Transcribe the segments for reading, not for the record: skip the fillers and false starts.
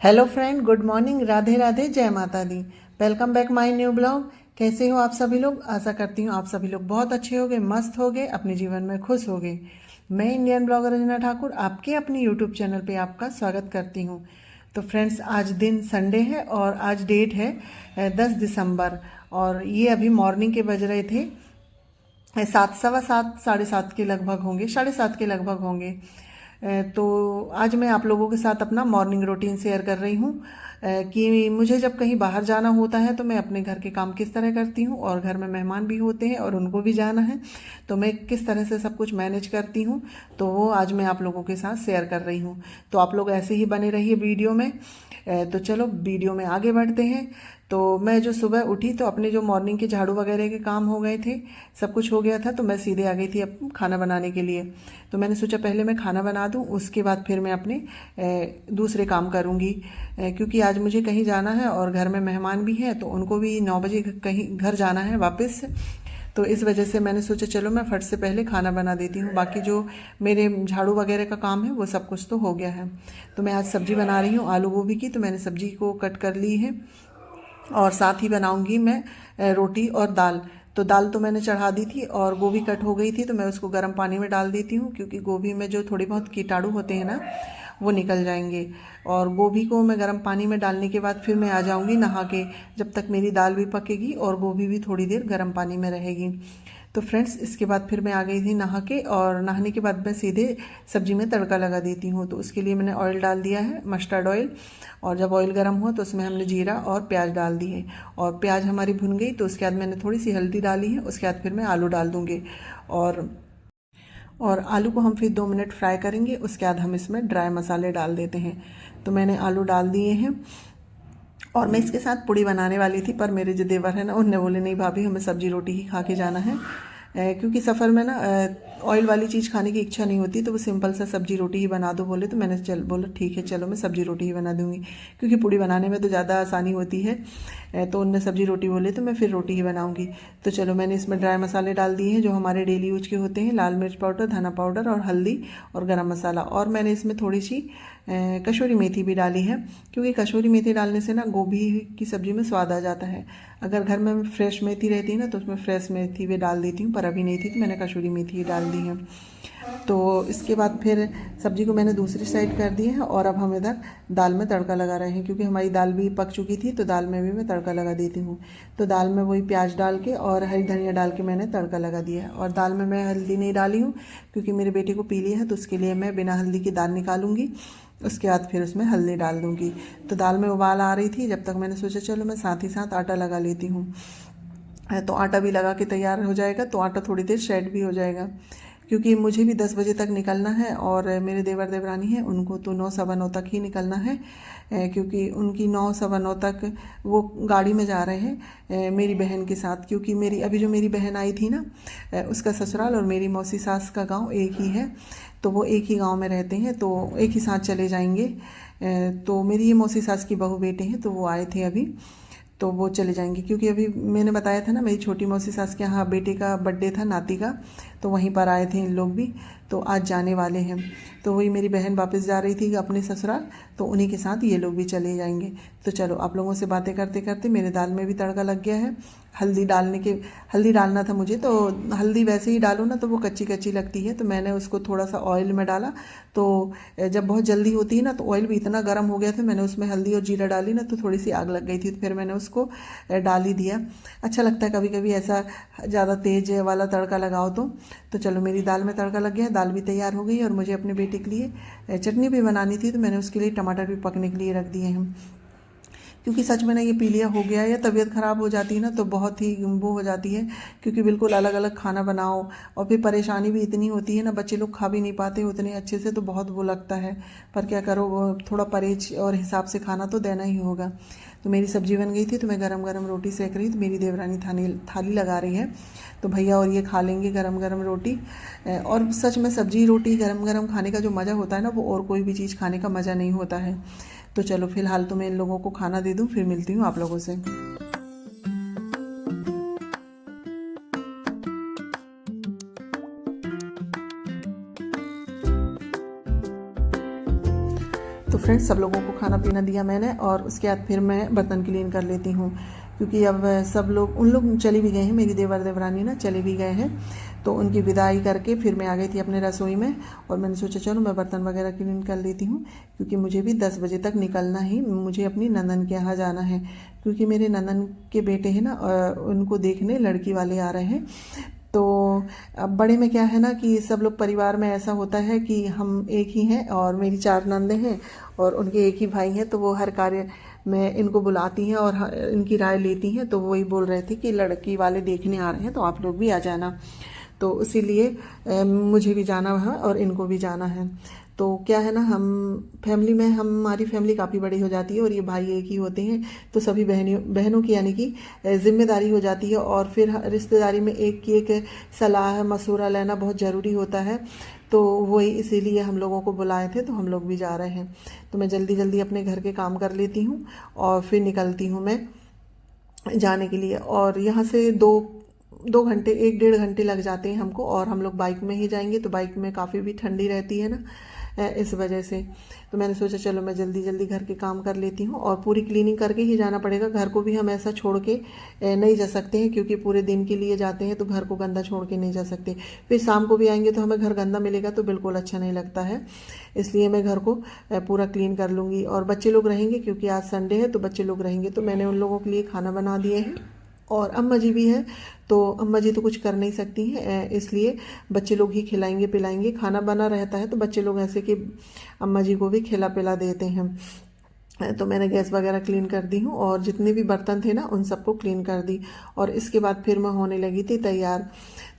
Hello friend, good morning, Radhe Radhe, जय माता दी। Welcome back my new blog. कैसे हो आप सभी लोग? आशा करती हूँ आप सभी लोग बहुत अच्छे होगे, मस्त होगे, अपने जीवन में खुश होगे। मैं इंडियन ब्लॉगर रंजना ठाकुर आपके अपने यूट्यूब चैनल पे आपका स्वागत करती हूँ। तो फ्रेंड्स, आज दिन संडे है और आज डेट है 10 दिसंबर। और ये अभी मॉर्निंग के बज रहे थे 7, सवा 7, 7:30 के लगभग होंगे, 7:30 के लगभग होंगे। तो आज मैं आप लोगों के साथ अपना मॉर्निंग रूटीन शेयर कर रही हूँ कि मुझे जब कहीं बाहर जाना होता है तो मैं अपने घर के काम किस तरह करती हूँ, और घर में मेहमान भी होते हैं और उनको भी जाना है तो मैं किस तरह से सब कुछ मैनेज करती हूँ। तो वो आज मैं आप लोगों के साथ शेयर कर रही हूँ। तो आप लोग ऐसे ही बने रहिए वीडियो में। तो चलो वीडियो में आगे बढ़ते हैं। तो मैं जो सुबह उठी तो अपने जो मॉर्निंग के झाड़ू वगैरह के काम हो गए थे, सब कुछ हो गया था, तो मैं सीधे आ गई थी अब खाना बनाने के लिए। तो मैंने सोचा पहले मैं खाना बना दूं, उसके बाद फिर मैं अपने दूसरे काम करूंगी, क्योंकि आज मुझे कहीं जाना है और घर में मेहमान भी हैं तो उनको भी 9 बजे कहीं घर जाना है वापस। तो इस वजह से मैंने सोचा चलो मैं फट से पहले खाना बना देती हूँ, बाकी जो मेरे झाड़ू वगैरह का काम है वो सब कुछ तो हो गया है। तो मैं आज सब्जी बना रही हूँ आलू गोभी की, तो मैंने सब्जी को कट कर ली है और साथ ही बनाऊंगी मैं रोटी और दाल। तो दाल तो मैंने चढ़ा दी थी और गोभी कट हो गई थी, तो मैं उसको गर्म पानी में डाल देती हूँ, क्योंकि गोभी में जो थोड़ी बहुत कीटाणु होते हैं ना वो निकल जाएंगे। और गोभी को मैं गर्म पानी में डालने के बाद फिर मैं आ जाऊँगी नहा के, जब तक मेरी दाल भी पकेगी और गोभी भी थोड़ी देर गर्म पानी में रहेगी। तो फ्रेंड्स, इसके बाद फिर मैं आ गई थी नहा के, और नहाने के बाद मैं सीधे सब्जी में तड़का लगा देती हूँ। तो उसके लिए मैंने ऑयल डाल दिया है, मस्टर्ड ऑयल। और जब ऑयल गर्म हुआ तो उसमें हमने जीरा और प्याज डाल दिए, और प्याज हमारी भुन गई तो उसके बाद मैंने थोड़ी सी हल्दी डाली है। उसके बाद फिर मैं आलू डाल दूँगी, और आलू को हम फिर 2 मिनट फ्राई करेंगे। उसके बाद हम इसमें ड्राई मसाले डाल देते हैं। तो मैंने आलू डाल दिए हैं, और मैं इसके साथ पूड़ी बनाने वाली थी, पर मेरे जो देवर है ना उनने बोले नहीं भाभी, हमें सब्जी रोटी ही खा के जाना है। क्योंकि सफ़र में ना ऑयल वाली चीज़ खाने की इच्छा नहीं होती, तो वो सिंपल सा सब्जी रोटी ही बना दो बोले। तो मैंने बोला ठीक है चलो मैं सब्जी रोटी ही बना दूँगी, क्योंकि पूड़ी बनाने में तो ज़्यादा आसानी होती है। तो उनने सब्जी रोटी बोले तो मैं फिर रोटी ही बनाऊँगी। तो चलो मैंने इसमें ड्राई मसाले डाल दिए हैं जो हमारे डेली यूज के होते हैं, लाल मिर्च पाउडर, धना पाउडर और हल्दी और गरम मसाला। और मैंने इसमें थोड़ी सी कसूरी मेथी भी डाली है, क्योंकि कसूरी मेथी डालने से ना गोभी की सब्ज़ी में स्वाद आ जाता है। अगर घर में फ्रेश मेथी रहती है ना तो उसमें फ्रेश मेथी भी डाल देती हूँ, पर अभी नहीं थी तो मैंने कसूरी मेथी ही डाल दी है। तो इसके बाद फिर सब्जी को मैंने दूसरी साइड कर दी है, और अब हम इधर दाल में तड़का लगा रहे हैं, क्योंकि हमारी दाल भी पक चुकी थी तो दाल में भी मैं तड़का लगा देती हूँ। तो दाल में वही प्याज डाल के और हरी धनिया डाल के मैंने तड़का लगा दिया है। और दाल में मैं हल्दी नहीं डाली हूँ, क्योंकि मेरे बेटे को पीली है, तो उसके लिए मैं बिना हल्दी की दाल निकालूंगी। उसके बाद फिर उसमें हल्दी डाल दूँगी। तो दाल में उबाल आ रही थी, जब तक मैंने सोचा चलो मैं साथ ही साथ आटा लगा लेती हूँ। तो आटा भी लगा के तैयार हो जाएगा, तो आटा थोड़ी देर सेट भी हो जाएगा, क्योंकि मुझे भी 10 बजे तक निकलना है, और मेरे देवर देवरानी हैं उनको तो 9, सवा 9 तक ही निकलना है। क्योंकि उनकी 9, सवा 9 तक वो गाड़ी में जा रहे हैं मेरी बहन के साथ, क्योंकि मेरी अभी जो मेरी बहन आई थी ना उसका ससुराल और मेरी मौसी सास का गांव एक ही है। तो वो एक ही गांव में रहते हैं, तो एक ही साथ चले जाएंगे। तो मेरी ये मौसी सास की बहू बेटे हैं, तो वो आए थे अभी, तो वो चले जाएंगे। क्योंकि अभी मैंने बताया था ना मेरी छोटी मौसी सास के यहाँ बेटे का बर्थडे था, नाती का, तो वहीं पर आए थे इन लोग भी, तो आज जाने वाले हैं। तो वही मेरी बहन वापस जा रही थी अपने ससुराल, तो उन्हीं के साथ ये लोग भी चले जाएंगे। तो चलो आप लोगों से बातें करते करते मेरे दाल में भी तड़का लग गया है। हल्दी डालना था मुझे, तो हल्दी वैसे ही डालो ना तो वो कच्ची कच्ची लगती है, तो मैंने उसको थोड़ा सा ऑयल में डाला। तो जब बहुत जल्दी होती है ना तो ऑयल भी इतना गर्म हो गया था, मैंने उसमें हल्दी और जीरा डाली ना तो थोड़ी सी आग लग गई थी, तो फिर मैंने उसको डाल ही दिया। अच्छा लगता है कभी कभी ऐसा ज़्यादा तेज वाला तड़का लगाओ तो चलो मेरी दाल में तड़का लग गया, दाल भी तैयार हो गई। और मुझे अपने बेटे के लिए चटनी भी बनानी थी, तो मैंने उसके लिए टमाटर भी पकने के लिए रख दिए हैं। क्योंकि सच में ना ये पीलिया हो गया है या तबीयत ख़राब हो जाती है ना तो बहुत ही वो हो जाती है, क्योंकि बिल्कुल अलग अलग खाना बनाओ और फिर परेशानी भी इतनी होती है ना, बच्चे लोग खा भी नहीं पाते उतने अच्छे से, तो बहुत वो लगता है। पर क्या करो, वो थोड़ा परहेज और हिसाब से खाना तो देना ही होगा। तो मेरी सब्जी बन गई थी, तो मैं गरम गरम रोटी सेक रही, तो मेरी देवरानी थाली लगा रही है, तो भैया और ये खा लेंगे गरम गरम रोटी। और सच में सब्जी रोटी गरम गरम खाने का जो मज़ा होता है ना वो और कोई भी चीज़ खाने का मज़ा नहीं होता है। तो चलो फिलहाल तो मैं इन लोगों को खाना दे दूं, फिर मिलती हूँ आप लोगों से। तो तो फ्रेंड्स सब लोगों को खाना पीना दिया मैंने और उसके बाद फिर मैं बर्तन क्लीन कर लेती हूँ, क्योंकि अब सब लोग उन लोग चले भी गए हैं, मेरी देवर देवरानी ना चले भी गए हैं। तो उनकी विदाई करके फिर मैं आ गई थी अपने रसोई में और मैंने सोचा चलो मैं बर्तन वगैरह क्लीन कर लेती हूँ, क्योंकि मुझे भी 10 बजे तक निकलना ही, मुझे अपनी नंदन के यहाँ जाना है, क्योंकि मेरे नंदन के बेटे हैं ना उनको देखने लड़की वाले आ रहे हैं। तो अब बड़े में क्या है ना कि सब लोग परिवार में ऐसा होता है कि हम एक ही हैं और मेरी 4 नंदे हैं और उनके एक ही भाई हैं, तो वो हर कार्य में इनको बुलाती हैं और इनकी राय लेती हैं। तो वही बोल रहे थे कि लड़की वाले देखने आ रहे हैं तो आप लोग भी आ जाना, तो इसीलिए मुझे भी जाना है और इनको भी जाना है। तो क्या है ना, हम फैमिली में हमारी फैमिली काफ़ी बड़ी हो जाती है और ये भाई एक ही होते हैं, तो सभी बहनों की यानी कि जिम्मेदारी हो जाती है और फिर रिश्तेदारी में एक की एक सलाह मशवरा लेना बहुत ज़रूरी होता है। तो वही इसीलिए हम लोगों को बुलाए थे, तो हम लोग भी जा रहे हैं। तो मैं जल्दी जल्दी अपने घर के काम कर लेती हूँ और फिर निकलती हूँ मैं जाने के लिए। और यहाँ से 2 घंटे 1-1.5 घंटे लग जाते हैं हमको, और हम लोग बाइक में ही जाएंगे, तो बाइक में काफ़ी भी ठंडी रहती है ना, इस वजह से। तो मैंने सोचा चलो मैं जल्दी जल्दी घर के काम कर लेती हूँ और पूरी क्लीनिंग करके ही जाना पड़ेगा। घर को भी हम ऐसा छोड़ के नहीं जा सकते हैं, क्योंकि पूरे दिन के लिए जाते हैं तो घर को गंदा छोड़ के नहीं जा सकते। फिर शाम को भी आएंगे तो हमें घर गंदा मिलेगा तो बिल्कुल अच्छा नहीं लगता है, इसलिए मैं घर को पूरा क्लीन कर लूँगी। और बच्चे लोग रहेंगे, क्योंकि आज संडे है तो बच्चे लोग रहेंगे, तो मैंने उन लोगों के लिए खाना बना दिए हैं। और अम्मा जी भी है, तो अम्मा जी तो कुछ कर नहीं सकती हैं, इसलिए बच्चे लोग ही खिलाएंगे पिलाएंगे। खाना बना रहता है तो बच्चे लोग ऐसे कि अम्मा जी को भी खिला पिला देते हैं। तो मैंने गैस वगैरह क्लीन कर दी हूँ और जितने भी बर्तन थे ना उन सबको क्लीन कर दी। और इसके बाद फिर मैं होने लगी थी तैयार।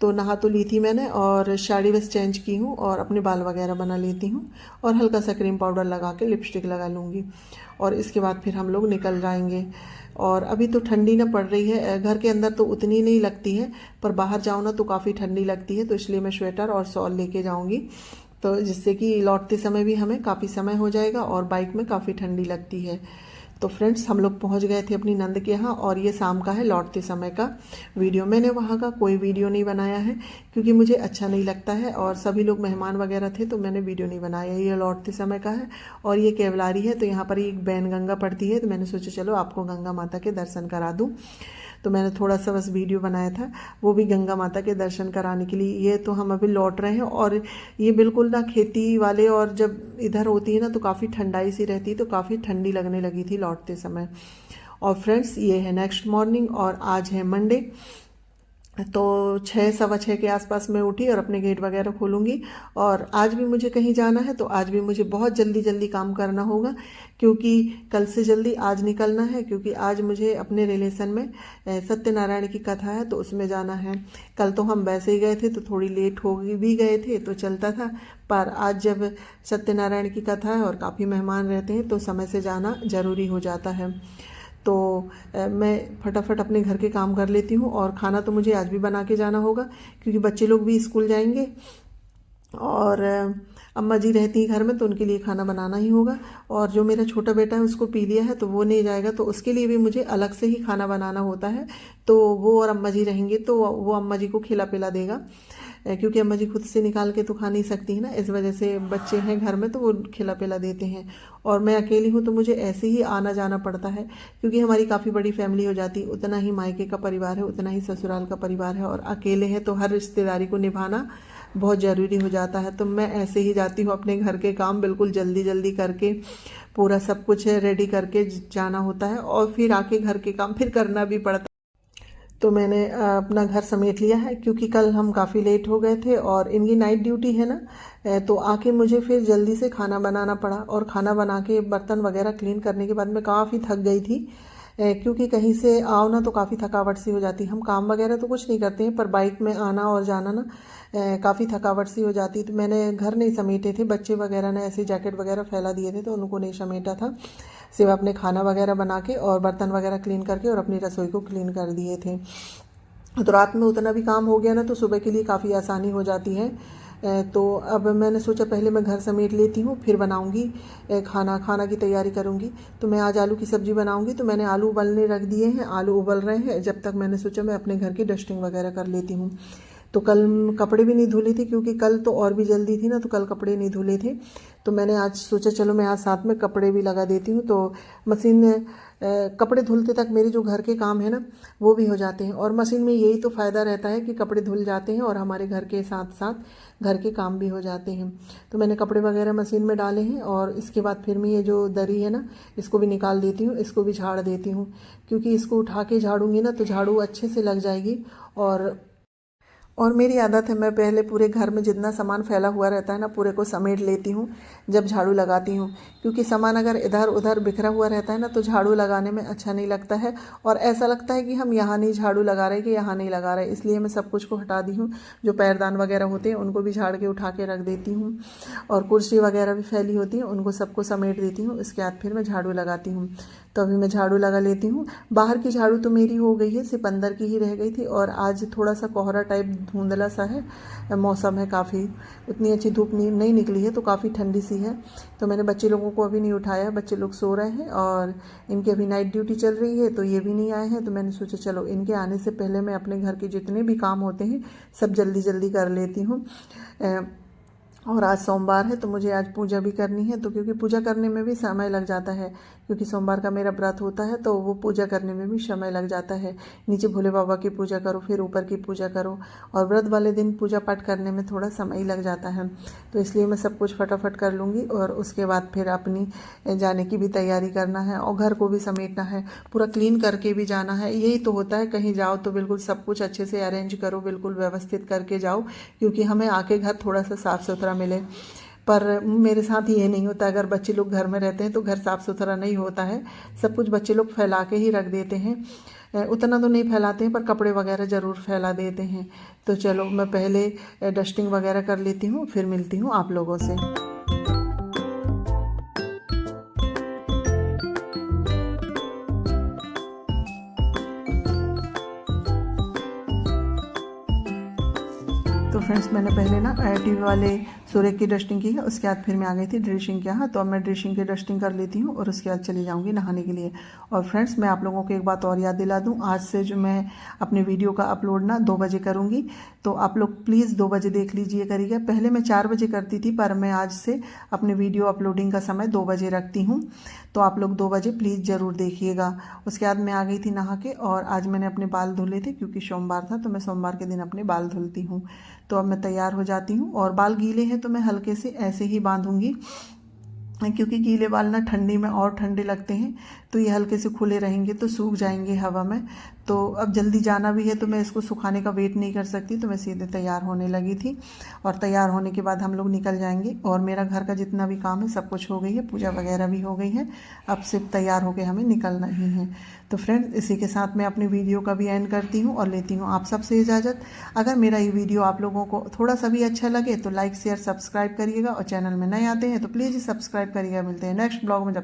तो नहा तो ली थी मैंने और साड़ी बस चेंज की हूँ और अपने बाल वगैरह बना लेती हूँ और हल्का सा क्रीम पाउडर लगा के लिपस्टिक लगा लूँगी। और इसके बाद फिर हम लोग निकल जाएंगे। और अभी तो ठंडी ना पड़ रही है, घर के अंदर तो उतनी नहीं लगती है, पर बाहर जाओ ना तो काफ़ी ठंडी लगती है, तो इसलिए मैं स्वेटर और शॉल लेके जाऊँगी, तो जिससे कि लौटते समय भी हमें काफ़ी समय हो जाएगा और बाइक में काफ़ी ठंडी लगती है। तो फ्रेंड्स हम लोग पहुंच गए थे अपनी नंद के यहाँ और ये शाम का है लौटते समय का वीडियो। मैंने वहाँ का कोई वीडियो नहीं बनाया है, क्योंकि मुझे अच्छा नहीं लगता है और सभी लोग मेहमान वगैरह थे, तो मैंने वीडियो नहीं बनाया। ये लौटते समय का है और ये केवलारी है, तो यहाँ पर एक बैन गंगा पड़ती है, तो मैंने सोचा चलो आपको गंगा माता के दर्शन करा दूँ। तो मैंने थोड़ा सा बस वीडियो बनाया था, वो भी गंगा माता के दर्शन कराने के लिए। ये तो हम अभी लौट रहे हैं और ये बिल्कुल ना खेती वाले, और जब इधर होती है ना तो काफ़ी ठंडाई सी रहती है, तो काफ़ी ठंडी लगने लगी थी लौटते समय। और फ्रेंड्स ये है नेक्स्ट मॉर्निंग और आज है मंडे। तो 6-6:15 के आसपास मैं उठी और अपने गेट वगैरह खोलूँगी। और आज भी मुझे कहीं जाना है, तो आज भी मुझे बहुत जल्दी जल्दी काम करना होगा, क्योंकि कल से जल्दी आज निकलना है, क्योंकि आज मुझे अपने रिलेशन में सत्यनारायण की कथा है, तो उसमें जाना है। कल तो हम वैसे ही गए थे तो थोड़ी लेट हो भी गए थे तो चलता था, पर आज जब सत्यनारायण की कथा है और काफ़ी मेहमान रहते हैं तो समय से जाना ज़रूरी हो जाता है। तो मैं फटाफट अपने घर के काम कर लेती हूँ। और खाना तो मुझे आज भी बना के जाना होगा, क्योंकि बच्चे लोग भी स्कूल जाएंगे और अम्मा जी रहती हैं घर में, तो उनके लिए खाना बनाना ही होगा। और जो मेरा छोटा बेटा है उसको पी लिया है तो वो नहीं जाएगा, तो उसके लिए भी मुझे अलग से ही खाना बनाना होता है। तो वो और अम्मा जी रहेंगे तो वो अम्मा जी को खिला पिला देगा, क्योंकि अम्मा जी खुद से निकाल के तो खा नहीं सकती है ना, इस वजह से बच्चे हैं घर में तो वो खिला पिला देते हैं। और मैं अकेली हूँ तो मुझे ऐसे ही आना जाना पड़ता है, क्योंकि हमारी काफ़ी बड़ी फैमिली हो जाती है, उतना ही मायके का परिवार है उतना ही ससुराल का परिवार है, और अकेले हैं तो हर रिश्तेदारी को निभाना बहुत ज़रूरी हो जाता है। तो मैं ऐसे ही जाती हूँ अपने घर के काम बिल्कुल जल्दी जल्दी करके, पूरा सब कुछ रेडी करके जाना होता है, और फिर आके घर के काम फिर करना भी पड़ता है। तो मैंने अपना घर समेट लिया है, क्योंकि कल हम काफ़ी लेट हो गए थे और इनकी नाइट ड्यूटी है ना, तो आके मुझे फिर जल्दी से खाना बनाना पड़ा। और खाना बना के बर्तन वगैरह क्लीन करने के बाद मैं काफ़ी थक गई थी, क्योंकि कहीं से आओ ना तो काफ़ी थकावट सी हो जाती। हम काम वगैरह तो कुछ नहीं करते हैं, पर बाइक में आना और जाना ना काफ़ी थकावट सी हो जाती। तो मैंने घर नहीं समेटे थे, बच्चे वगैरह ने ऐसे जैकेट वगैरह फैला दिए थे तो उनको नहीं समेटा था, सिर्फ अपने खाना वगैरह बना के और बर्तन वगैरह क्लीन करके और अपनी रसोई को क्लीन कर दिए थे। तो रात में उतना भी काम हो गया ना तो सुबह के लिए काफ़ी आसानी हो जाती है। तो अब मैंने सोचा पहले मैं घर समेट लेती हूँ, फिर बनाऊँगी खाना की तैयारी करूँगी। तो मैं आज आलू की सब्ज़ी बनाऊँगी, तो मैंने आलू उबलने रख दिए हैं, आलू उबल रहे हैं, जब तक मैंने सोचा मैं अपने घर की डस्टिंग वगैरह कर लेती हूँ। तो कल कपड़े भी नहीं धुले थे, क्योंकि कल तो और भी जल्दी थी ना, तो कल कपड़े नहीं धुले थे। तो मैंने आज सोचा चलो मैं आज साथ में कपड़े भी लगा देती हूँ, तो मशीन में कपड़े धुलते तक मेरे जो घर के काम है ना वो भी हो जाते हैं। और मशीन में यही तो फ़ायदा रहता है कि कपड़े धुल जाते हैं और हमारे घर के साथ साथ घर के काम भी हो जाते हैं। तो मैंने कपड़े वगैरह मशीन में डाले हैं, और इसके बाद फिर मैं ये जो दरी है ना इसको भी निकाल देती हूँ, इसको भी झाड़ देती हूँ, क्योंकि इसको उठा के झाड़ूंगी ना तो झाड़ू अच्छे से लग जाएगी। और मेरी आदत है, मैं पहले पूरे घर में जितना सामान फैला हुआ रहता है ना पूरे को समेट लेती हूँ जब झाड़ू लगाती हूँ, क्योंकि सामान अगर इधर उधर बिखरा हुआ रहता है ना तो झाड़ू लगाने में अच्छा नहीं लगता है, और ऐसा लगता है कि हम यहाँ नहीं झाड़ू लगा रहे कि यहाँ नहीं लगा रहे। इसलिए मैं सब कुछ को हटा दी हूँ, जो पैरदान वगैरह होते हैं उनको भी झाड़ के उठा के रख देती हूँ, और कुर्सी वगैरह भी फैली होती है उनको सबको समेट देती हूँ। इसके बाद फिर मैं झाड़ू लगाती हूँ। तो अभी मैं झाड़ू लगा लेती हूँ। बाहर की झाड़ू तो मेरी हो गई है, सिर्फ अंदर की ही रह गई थी, और आज थोड़ा सा कोहरा टाइप धुंधला सा है मौसम है, काफ़ी उतनी अच्छी धूप नहीं निकली है, तो काफ़ी ठंडी सी है। तो मैंने बच्चे लोगों को अभी नहीं उठाया, बच्चे लोग सो रहे हैं और इनकी अभी नाइट ड्यूटी चल रही है, तो ये भी नहीं आए हैं। तो मैंने सोचा चलो इनके आने से पहले मैं अपने घर के जितने भी काम होते हैं सब जल्दी जल्दी कर लेती हूँ। और आज सोमवार है तो मुझे आज पूजा भी करनी है, तो क्योंकि पूजा करने में भी समय लग जाता है, क्योंकि सोमवार का मेरा व्रत होता है, तो वो पूजा करने में भी समय लग जाता है। नीचे भोले बाबा की पूजा करो, फिर ऊपर की पूजा करो, और व्रत वाले दिन पूजा पाठ करने में थोड़ा समय लग जाता है। तो इसलिए मैं सब कुछ फटाफट कर लूँगी, और उसके बाद फिर अपनी जाने की भी तैयारी करना है, और घर को भी समेटना है, पूरा क्लीन करके भी जाना है। यही तो होता है, कहीं जाओ तो बिल्कुल सब कुछ अच्छे से अरेंज करो, बिल्कुल व्यवस्थित करके जाओ, क्योंकि हमें आके घर थोड़ा सा साफ़ सुथरा मिले। पर मेरे साथ ये नहीं होता, अगर बच्चे लोग घर में रहते हैं तो घर साफ़ सुथरा नहीं होता है, सब कुछ बच्चे लोग फैला के ही रख देते हैं। उतना तो नहीं फैलाते हैं पर कपड़े वगैरह ज़रूर फैला देते हैं। तो चलो मैं पहले डस्टिंग वगैरह कर लेती हूँ, फिर मिलती हूँ आप लोगों से। तो फ्रेंड्स मैंने पहले ना टीवी वाले सूर्य की डस्टिंग की है, उसके बाद फिर मैं आ गई थी ड्रेसिंग के यहाँ। तो अब मैं ड्रेसिंग की डस्टिंग कर लेती हूँ और उसके बाद चली जाऊँगी नहाने के लिए। और फ्रेंड्स मैं आप लोगों को एक बात और याद दिला दूँ, आज से जो मैं अपने वीडियो का अपलोड ना 2 बजे करूँगी, तो आप लोग प्लीज़ 2 बजे देख लीजिए करिएगा। पहले मैं 4 बजे करती थी, पर मैं आज से अपने वीडियो अपलोडिंग का समय 2 बजे रखती हूँ, तो आप लोग 2 बजे प्लीज़ ज़रूर देखिएगा। उसके बाद मैं आ गई थी नहा के, और आज मैंने अपने बाल धुले थे क्योंकि सोमवार था, तो मैं सोमवार के दिन अपने बाल धुलती हूँ। तो अब मैं तैयार हो जाती हूँ, और बाल गीले हैं तो मैं हल्के से ऐसे ही बांधूंगी, क्योंकि गीले बाल ना ठंडी में और ठंडे लगते हैं, तो ये हल्के से खुले रहेंगे तो सूख जाएंगे हवा में। तो अब जल्दी जाना भी है तो मैं इसको सुखाने का वेट नहीं कर सकती, तो मैं सीधे तैयार होने लगी थी, और तैयार होने के बाद हम लोग निकल जाएंगे। और मेरा घर का जितना भी काम है सब कुछ हो गई है, पूजा वगैरह भी हो गई है, अब सिर्फ तैयार होकर हमें निकलना ही है। तो फ्रेंड्स इसी के साथ मैं अपनी वीडियो का भी एंड करती हूँ और लेती हूँ आप सबसे इजाज़त। अगर मेरा ये वीडियो आप लोगों को थोड़ा सा भी अच्छा लगे तो लाइक शेयर सब्सक्राइब करिएगा, और चैनल में नए आते हैं तो प्लीज़ सब्सक्राइब करिएगा। मिलते हैं नेक्स्ट ब्लॉग में। जब